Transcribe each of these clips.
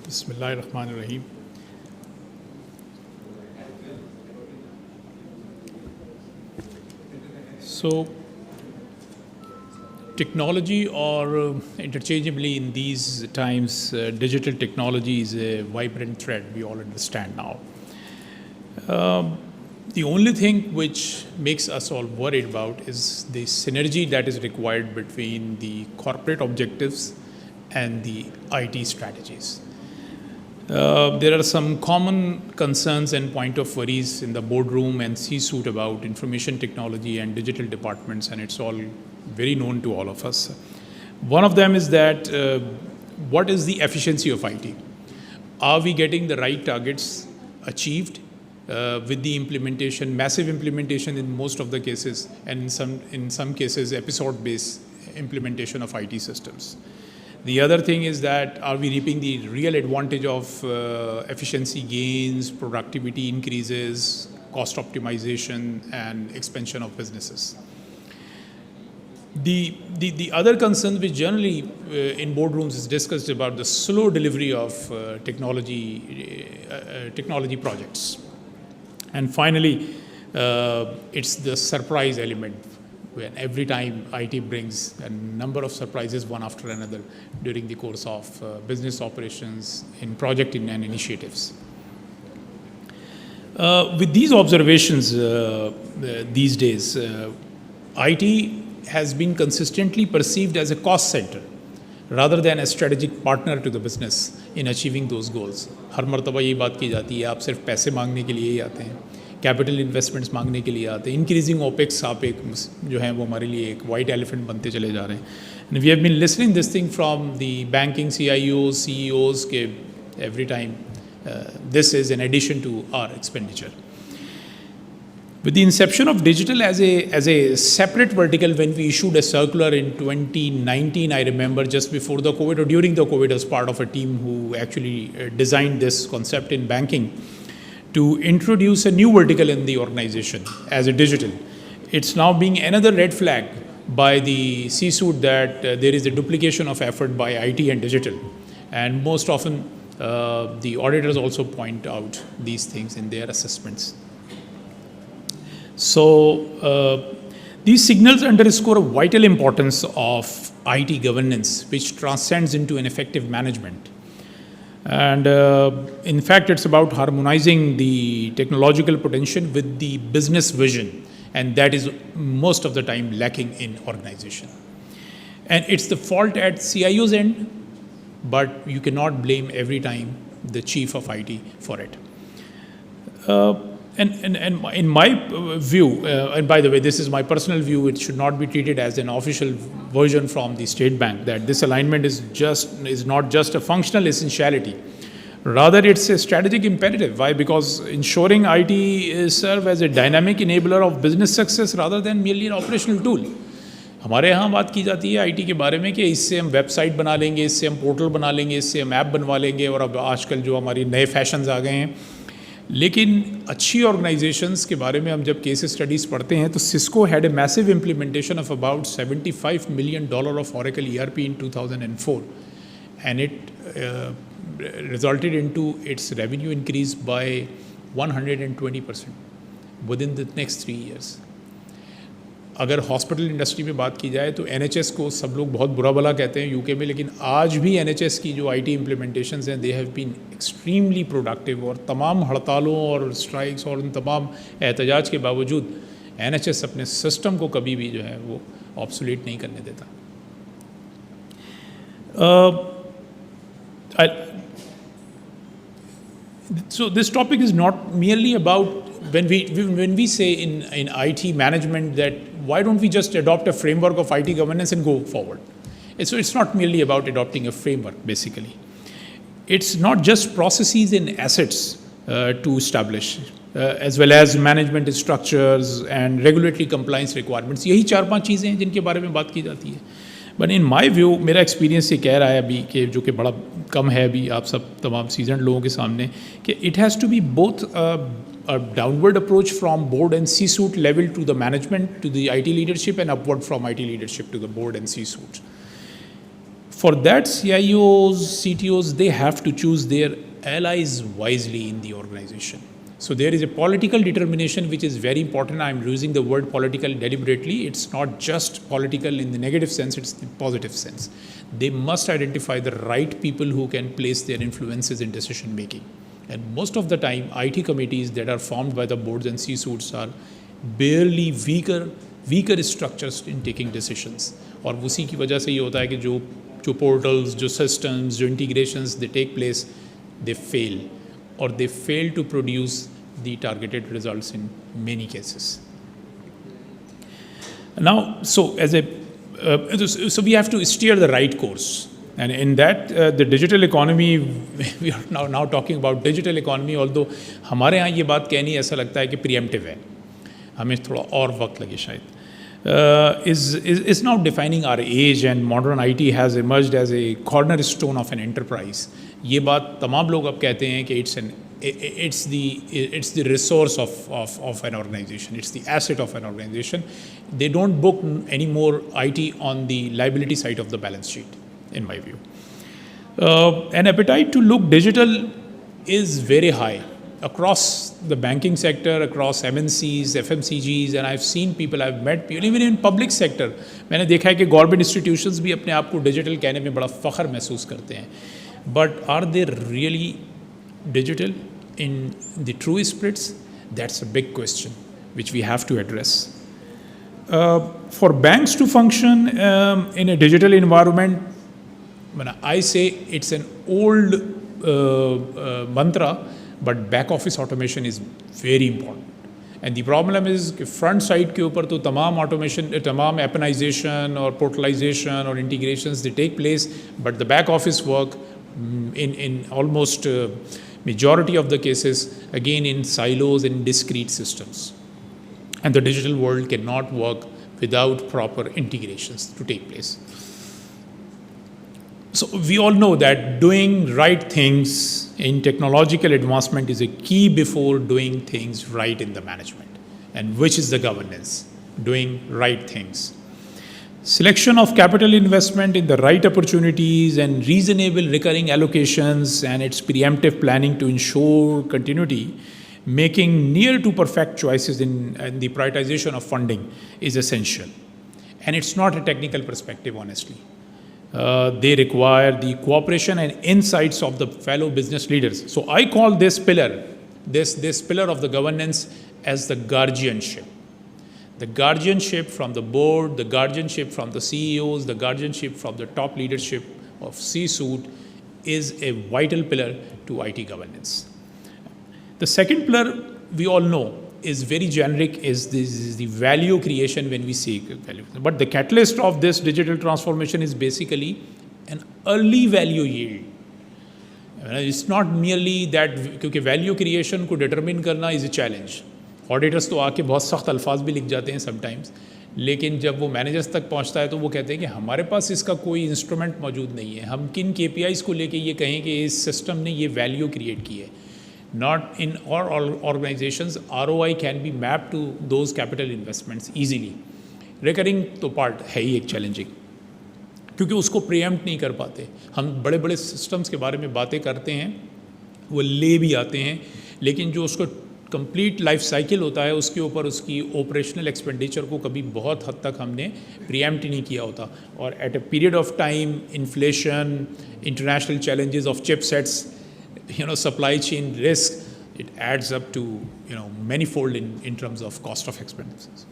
Bismillahirrahmanirrahim. So, technology, or interchangeably in these times, digital technology is a vibrant thread, we all understand now. The only thing which makes us all worried about is the synergy that is required between the corporate objectives and the IT strategies. There are some common concerns and point of worries in the boardroom and C-suite about information technology and digital departments, and it's all very known to all of us. One of them is that what is the efficiency of IT? Are we getting the right targets achieved with the implementation, massive implementation in most of the cases, and in some cases episode-based implementation of IT systems? The other thing is that are we reaping the real advantage of efficiency gains, productivity increases, cost optimization, and expansion of businesses? The other concern which generally in boardrooms is discussed about the slow delivery of technology projects. And finally, it's the surprise element, when every time IT brings a number of surprises one after another during the course of business operations, in project and initiatives. With these observations these days, IT has been consistently perceived as a cost center rather than a strategic partner to the business in achieving those goals. हर मर्तबा ये बात की जाती है, आप सिर्फ पैसे मांगने के लिए ही आते हैं, कैपिटल इन्वेस्टमेंट्स मांगने के लिए आते हैं, इंक्रीजिंग ओपेक्स आप एक जो है वो हमारे लिए एक वाइट एलिफेंट बनते चले जा रहे हैं. And we have been listening this thing from the banking CIOs, CEOs के every time this is in addition to our expenditure. With the inception of digital as a separate vertical, when we issued a circular in 2019, I remember just before the COVID or during the COVID, as part of a team who actually designed this concept in banking to introduce a new vertical in the organization as a digital. It's now being another red flag by the C-suite that there is a duplication of effort by IT and digital. And most often, the auditors also point out these things in their assessments. So, these signals underscore a vital importance of IT governance, which transcends into an effective management. And in fact, it's about harmonizing the technological potential with the business vision, and that is most of the time lacking in organization. And it's the fault at CIO's end, but you cannot blame every time the chief of IT for it. And in my view, and by the way, this is my personal view, it should not be treated as an official version from the State Bank, that this alignment is not just a functional essentiality. Rather, it's a strategic imperative. Why? Because ensuring IT serve as a dynamic enabler of business success rather than merely an operational tool. हमारे यहाँ बात की जाती है IT के बारे में कि इससे हम वेबसाइट बना लेंगे, इससे हम पोर्टल बना लेंगे, इससे हम ऐप बनवा लेंगे, और अब आजकल जो हमारी नए फैशंस आ गए हैं. लेकिन अच्छी ऑर्गेनाइजेशंस के बारे में हम जब केस स्टडीज़ पढ़ते हैं तो Cisco had a massive implementation of about $75 million of Oracle ERP in 2004, and it resulted into its revenue increase by 120% within the next 3 years. अगर हॉस्पिटल इंडस्ट्री में बात की जाए तो NHS को सब लोग बहुत बुरा भला कहते हैं UK में, लेकिन आज भी NHS की जो IT इम्प्लीमेंटेशंस हैं, they have been extremely productive, और तमाम हड़तालों और स्ट्राइक्स और उन तमाम एहतजाज के बावजूद NHS अपने सिस्टम को कभी भी जो है वो ऑब्सोलीट नहीं करने देता. So this topic is not merely about when we say in IT management that why don't we just adopt a framework of IT governance and go forward. So it's not merely about adopting a framework, basically. It's not just processes and assets to establish, as well as management structures and regulatory compliance requirements. यही 4-5 चीज़ें हैं जिनके बारे में बात की जाती है. बट इन माई व्यू, मेरा एक्सपीरियंस ये कह रहा है अभी कि जो कि बड़ा कम है अभी आप सब तमाम सीजन लोगों के सामने, कि it has to be both a downward approach from board and C-suite level to the management, to the IT leadership, and upward from IT leadership to the board and C-suite. For that, CIOs, CTOs, they have to choose their allies wisely in the organization. So there is a political determination which is very important. I'm using the word political deliberately. It's not just political in the negative sense, it's the positive sense. They must identify the right people who can place their influences in decision making. And most of the time, IT committees that are formed by the boards and C-suites are barely weaker structures in taking decisions. और उसी की वजह से ये होता है कि जो portals, जो systems, जो integrations they take place, they fail, or they fail to produce the targeted results in many cases. Now, so we have to steer the right course. And in that, the digital economy, we are now talking about digital economy, although हमारे यहाँ ये बात कहनी ऐसा लगता है कि preemptive है, हमें थोड़ा और वक्त लगे शायद. Is now defining our age, and modern IT has emerged as a cornerstone of an enterprise. ये बात तमाम लोग अब कहते हैं कि it's the resource of an organization, it's the asset of an organization. They don't book anymore IT on the liability side of the balance sheet, in my view. An appetite to look digital is very high across the banking sector, across MNCs, FMCGs, and I've seen people, I've met people, even in public sector. मैंने देखा है कि government institutions भी अपने आप को digital कहने में बड़ा फ़ख्र महसूस करते हैं. But are they really digital in the true spirits? That's a big question which we have to address. For banks to function in a digital environment, I say it's an old mantra, but back office automation is very important. And the problem is कि front side के ऊपर तो तमाम automation, तमाम appinization or portalization or integrations they take place, but the back office work in almost majority of the cases, again in silos and discrete systems. And the digital world cannot work without proper integrations to take place. So we all know that doing right things in technological advancement is a key before doing things right in the management, and which is the governance, doing right things. Selection of capital investment in the right opportunities and reasonable recurring allocations and its preemptive planning to ensure continuity, making near to perfect choices in the prioritization of funding is essential. And it's not a technical perspective, honestly. They require the cooperation and insights of the fellow business leaders. So I call this pillar, this pillar of the governance as the guardianship. The guardianship from the board, the guardianship from the CEOs, the guardianship from the top leadership of C-suite is a vital pillar to IT governance. The second pillar we all know is very generic, is the value creation when we say value. But the catalyst of this digital transformation is basically an early value yield. It's not merely that, क्योंकि value creation को determine करना is a challenge. Auditors तो आके बहुत सख्त अल्फाज भी लिख जाते हैं sometimes, लेकिन जब वो मैनेजर्स तक पहुंचता है तो वो कहते हैं कि हमारे पास इसका कोई इंस्ट्रूमेंट मौजूद नहीं है. हम किन KPIs को लेके ये कहें कि इस सिस्टम ने ये वैल्यू क्रिएट की है. Not in all organizations, ROI can be mapped to those capital investments easily. Recurring तो part है ही एक challenging, क्योंकि उसको preempt नहीं कर पाते. हम बड़े बड़े systems के बारे में बातें करते हैं, वो ले भी आते हैं, लेकिन जो उसको कंप्लीट लाइफ साइकिल होता है उसके ऊपर उसकी ऑपरेशनल एक्सपेंडिचर को कभी बहुत हद तक हमने प्रीएम्प्ट नहीं किया होता. और at a period of time inflation, international challenges of chipsets, supply chain risk, it adds up to manifold in terms of cost of expenses.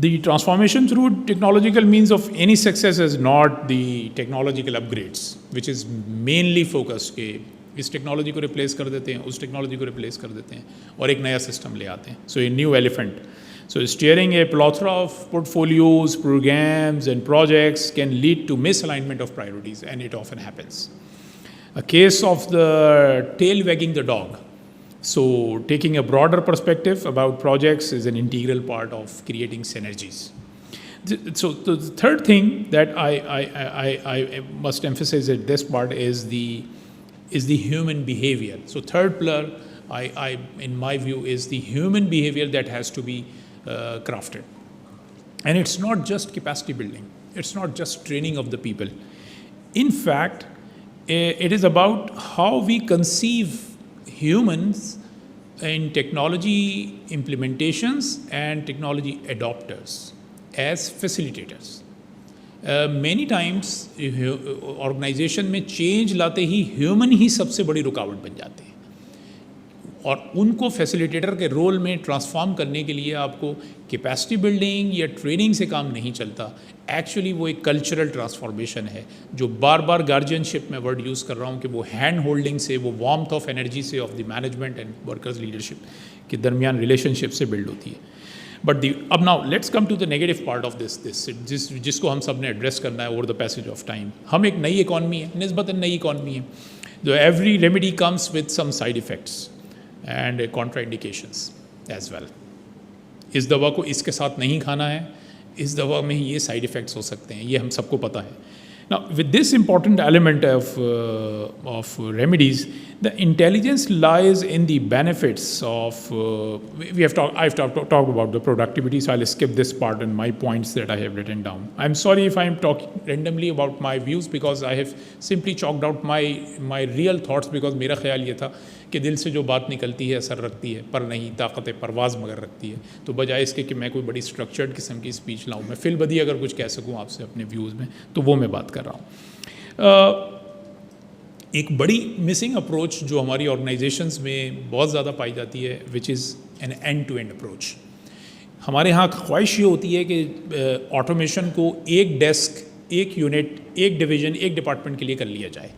The transformation through technological means of any success is not the technological upgrades, which is mainly focused कि इस technology को replace कर देते हैं, उस technology को replace कर देते हैं और एक नया सिस्टम ले आते हैं. So a new elephant. So steering a plethora of portfolios, programs, and projects can lead to misalignment of priorities, and it often happens. A case of the tail wagging the dog. So taking a broader perspective about projects is an integral part of creating synergies. So the third thing that I must emphasize at this part is the human behavior. So third pillar, in my view, is the human behavior that has to be crafted. And it's not just capacity building, it's not just training of the people. In fact, it is about how we conceive humans in technology implementations and technology adopters as facilitators. Many times organisation में change लाते ही human ही सबसे बड़ी रुकावट बन जाते हैं, और उनको फैसिलिटेटर के रोल में ट्रांसफॉर्म करने के लिए आपको कैपेसिटी बिल्डिंग या ट्रेनिंग से काम नहीं चलता. एक्चुअली वो एक कल्चरल ट्रांसफॉर्मेशन है, जो बार बार गार्जियनशिप में वर्ड यूज़ कर रहा हूँ कि वो हैंड होल्डिंग से, वो वार्मथ ऑफ एनर्जी से of the management and workers leadership के दरमियान रिलेशनशिप से बिल्ड होती है. बट अब now let's come to the negative part of जिसको हम सब ने एड्रेस करना है over the passage of time. हम एक नई इकॉनमी है, निस्बतन नई इकॉनमी है, जो every remedy comes with some side effects and contraindications as well. इस दवा को इसके साथ नहीं खाना है, इस दवा में ये साइड इफ़ेक्ट्स हो सकते हैं, ये हम सबको पता है. Now, with this important element of remedies, the intelligence lies in the benefits of. I've talked about the productivity, so I'll skip this part and my points that I have written down. I'm sorry if I'm talking randomly about my views, because I have simply chalked out my real thoughts, because मेरा ख्याल ये था कि दिल से जो बात निकलती है असर रखती है, पर नहीं ताकत परवाज़ मगर रखती है. तो बजाय इसके कि मैं कोई बड़ी स्ट्रक्चर्ड किस्म की स्पीच लाऊं, मैं फिलबदी अगर कुछ कह सकूं आपसे अपने व्यूज़ में, तो वो मैं बात कर रहा हूं. एक बड़ी मिसिंग अप्रोच जो हमारी ऑर्गेनाइजेशंस में बहुत ज़्यादा पाई जाती है, which is an end to end approach. हमारे यहाँ ख्वाहिश ये होती है कि ऑटोमेशन को एक डेस्क, एक यूनिट, एक डिवीज़न, एक डिपार्टमेंट के लिए कर लिया जाए.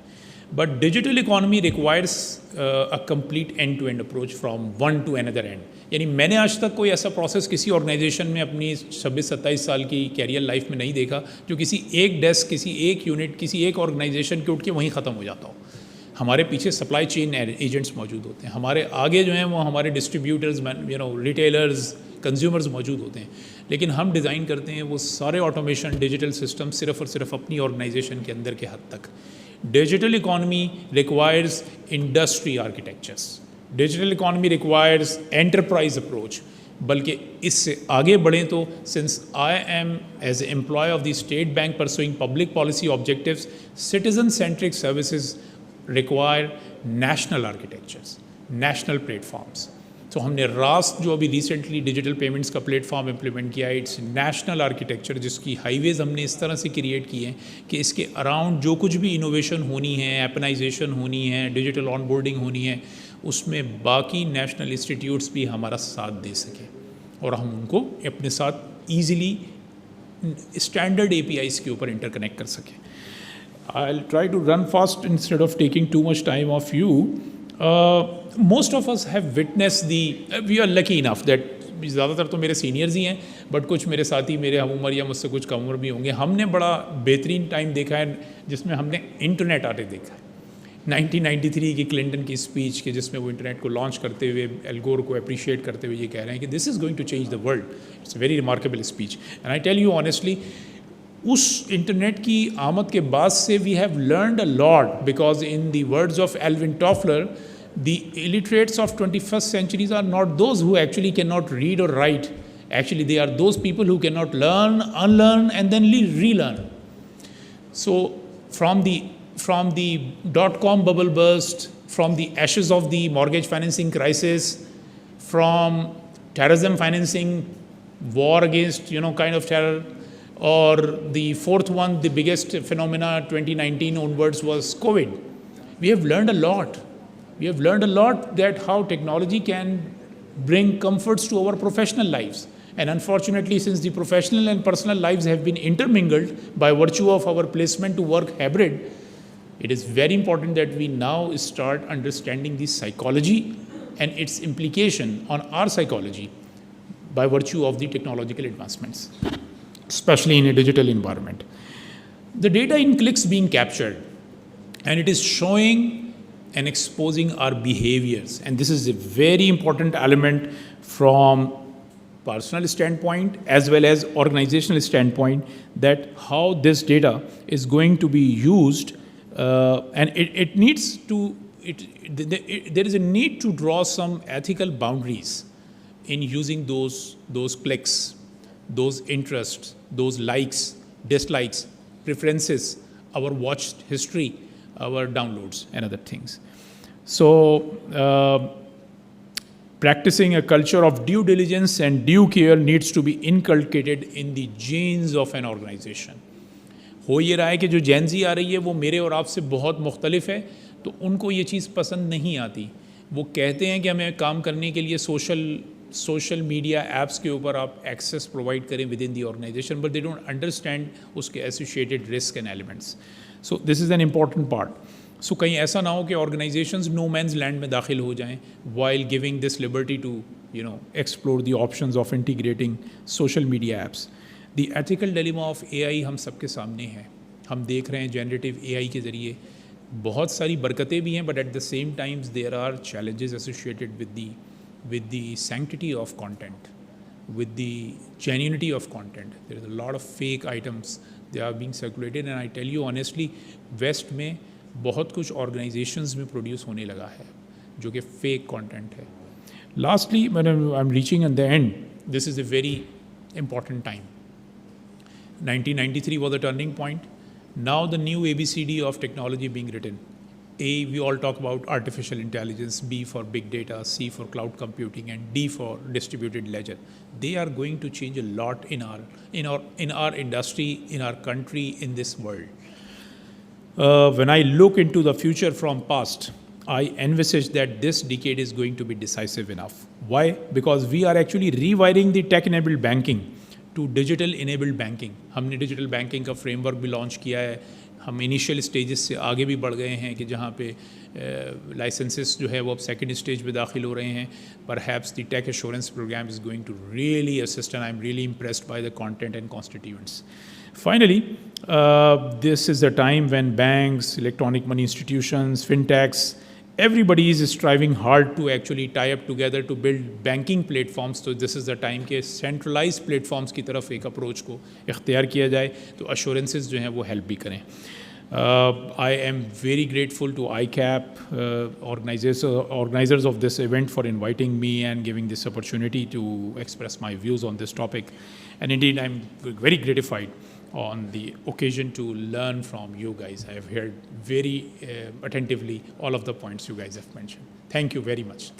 But digital economy requires a complete end-to-end approach from one to another end. यानी मैंने आज तक कोई ऐसा प्रोसेस किसी ऑर्गेनाइजेशन में अपनी 26-27 साल की कैरियर लाइफ में नहीं देखा जो किसी एक डेस्क, किसी एक यूनिट, किसी एक ऑर्गेनाइजेशन के उठ के वहीं ख़त्म हो जाता हो. हमारे पीछे सप्लाई चेन एजेंट्स मौजूद होते हैं, हमारे आगे जो हैं वो हमारे डिस्ट्रीब्यूटर्स, रिटेलर्स, कंज्यूमर्स मौजूद होते हैं. लेकिन हम डिज़ाइन करते हैं वो सारे ऑटोमेशन, डिजिटल सिस्टम सिर्फ़ और सिर्फ अपनी ऑर्गेनाइजेशन के अंदर के हद तक. Digital economy requires industry architectures. Digital economy requires enterprise approach. बल्कि इससे आगे बढ़ें तो since I am as an employee of the State Bank pursuing public policy objectives, citizen-centric services require national architectures, national platforms. तो हमने Rust जो अभी recently digital payments का प्लेटफॉर्म इम्प्लीमेंट किया है, इट्स नेशनल आर्किटेक्चर, जिसकी हाईवेज़ हमने इस तरह से क्रिएट किए हैं कि इसके अराउंड जो कुछ भी इनोवेशन होनी है, एपनाइजेशन होनी है, डिजिटल ऑनबोर्डिंग होनी है, उसमें बाकी नेशनल इंस्टीट्यूट्स भी हमारा साथ दे सकें और हम उनको अपने साथ ईज़िली स्टैंडर्ड APIs के ऊपर इंटरकनेक्ट कर सकें. I'll try to run fast instead of taking too much time of you. Most of us have witnessed we are lucky enough that ज़्यादातर तो मेरे सीनियर्स ही हैं, बट कुछ मेरे साथी मेरे हम उम्र या मुझसे कुछ कम उम्र भी होंगे. हमने बड़ा बेहतरीन टाइम देखा है जिसमें हमने इंटरनेट आते देखा है. 1993 की क्लिंटन की स्पीच के जिसमें वो इंटरनेट को लॉन्च करते हुए एल गोर को अप्रिशिएट करते हुए ये कह रहे हैं कि this is going to change the world. It's a very remarkable speech and I tell you honestly, उस इंटरनेट की आमद के बाद से we have learned a lot, because in the words of Alvin Toffler, the illiterates of 21st centuries are not those who actually cannot read or write. Actually, they are those people who cannot learn, unlearn, and then relearn. So, from the dot-com bubble burst, from the ashes of the mortgage financing crisis, from terrorism financing, war against kind of terror, or the fourth one, the biggest phenomena 2019 onwards was COVID. We have learned a lot. We have learned a lot that how technology can bring comforts to our professional lives. And unfortunately, since the professional and personal lives have been intermingled by virtue of our placement to work hybrid, it is very important that we now start understanding the psychology and its implication on our psychology by virtue of the technological advancements, especially in a digital environment. The data in clicks being captured, and it is showing and exposing our behaviors. And this is a very important element from personal standpoint as well as organizational standpoint, that how this data is going to be used, and it needs to, there is a need to draw some ethical boundaries in using those clicks. those interests, those likes, dislikes, preferences, our watched history, our downloads, and other things. So, practicing a culture of due diligence and due care needs to be inculcated in the genes of an organization. हो ये रहा है कि जो जेन ज़ी आ रही है वो मेरे और आपसे बहुत मुख्तलिफ है, तो उनको ये चीज़ पसंद नहीं आती. वो कहते हैं कि हमें काम करने के लिए सोशल मीडिया ऐप्स के ऊपर आप एक्सेस प्रोवाइड करें within the organisation, but they don't understand उसके associated risk and elements. So this is an important part. So कहीं ऐसा ना हो कि ऑर्गेनाइजेशंस नो मैंस लैंड में दाखिल हो जाएं while giving this liberty to explore the options of integrating social media apps. The ethical dilemma of AI हम सबके सामने है. हम देख रहे हैं जनरेटिव एआई के ज़रिए बहुत सारी बरकतें भी हैं, but at the same times there are challenges associated with the sanctity of content, with the genuinity of content. There is a lot of fake items, they are being circulated, and I tell you honestly, West में बहुत कुछ organizations में produce होने लगा है जो कि fake content है. Lastly, when I'm reaching at the end, this is a very important time. 1993 was a turning point. Now the new ABCD of technology being written. A, we all talk about artificial intelligence, B for big data, C for cloud computing, and D for distributed ledger. They are going to change a lot in our industry, in our country, in this world. When I look into the future from past, I envisage that this decade is going to be decisive enough. Why? Because we are actually rewiring the tech-enabled banking to digital-enabled banking. हमने digital banking का framework भी launch किया है. हम initial stages से आगे भी बढ़ गए हैं कि जहाँ पे लाइसेंसेस जो है वो अब सेकंड स्टेज पे दाखिल हो रहे हैं. Perhaps the tech assurance programme is going to really assist, and I am really impressed by the content and constituents. Finally, this is the time when banks, electronic money institutions, fintechs, everybody is striving hard to actually tie up together to build banking platforms. So this is the time के centralized platforms की तरफ एक approach को इख्तियार किया जाए तो assurances जो हैं वो help भी करें. I am very grateful to ICAP organizers of this event for inviting me and giving this opportunity to express my views on this topic. And indeed, I'm very gratified on the occasion to learn from you guys. I have heard very attentively all of the points you guys have mentioned. Thank you very much.